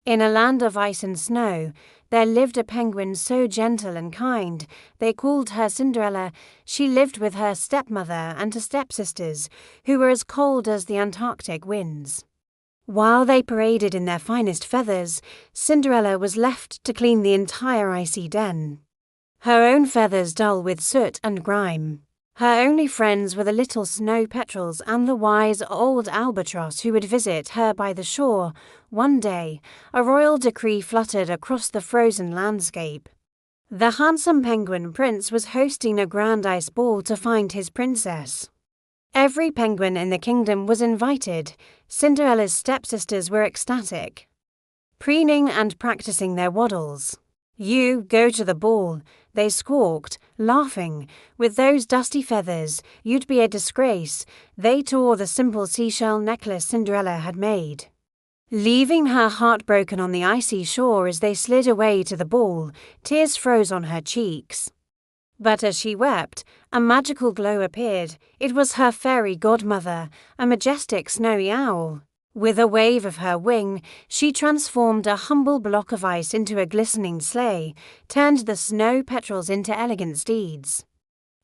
In a land of ice and snow, there lived a penguin so gentle and kind, they called her Cinderella. She lived with her stepmother and her stepsisters, who were as cold as the Antarctic winds. While they paraded in their finest feathers, Cinderella was left to clean the entire icy den. Her own feathers dull with soot and grime. Her only friends were the little snow petrels and the wise old albatross who would visit her by the shore. One day, a royal decree fluttered across the frozen landscape. The handsome penguin prince was hosting a grand ice ball to find his princess. Every penguin in the kingdom was invited. Cinderella's stepsisters were ecstatic, preening and practicing their waddles. "You go to the ball," they squawked, laughing. "With those dusty feathers, you'd be a disgrace." They tore the simple seashell necklace Cinderella had made, leaving her heartbroken on the icy shore. As they slid away to the ball, tears froze on her cheeks. But as she wept, a magical glow appeared. It was her fairy godmother, a majestic snowy owl. With a wave of her wing, she transformed a humble block of ice into a glistening sleigh, turned the snow petrels into elegant steeds,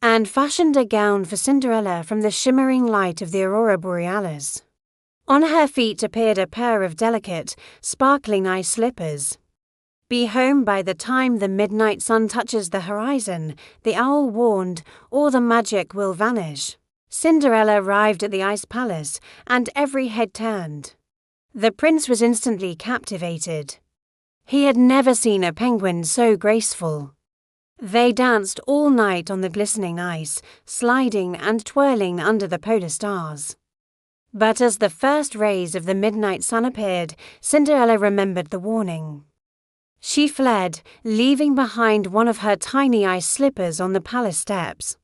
and fashioned a gown for Cinderella from the shimmering light of the aurora borealis. On her feet appeared a pair of delicate, sparkling ice slippers. "Be home by the time the midnight sun touches the horizon," the owl warned, "or the magic will vanish." Cinderella arrived at the ice palace, and every head turned. The prince was instantly captivated. He had never seen a penguin so graceful. They danced all night on the glistening ice, sliding and twirling under the polar stars. But as the first rays of the midnight sun appeared, Cinderella remembered the warning. She fled, leaving behind one of her tiny ice slippers on the palace steps.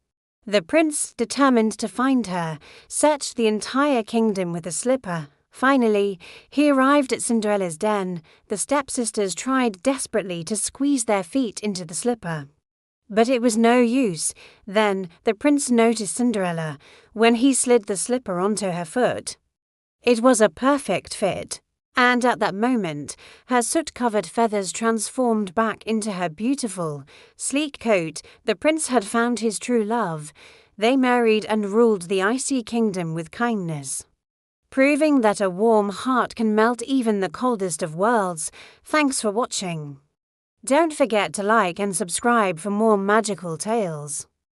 The prince, determined to find her, searched the entire kingdom with the slipper. Finally, he arrived at Cinderella's den. The stepsisters tried desperately to squeeze their feet into the slipper, but it was no use. Then the prince noticed Cinderella when he slid the slipper onto her foot. It was a perfect fit, and at that moment, her soot-covered feathers transformed back into her beautiful, sleek coat. The prince had found his true love. They married and ruled the icy kingdom with kindness, proving that a warm heart can melt even the coldest of worlds. Thanks for watching. Don't forget to like and subscribe for more magical tales.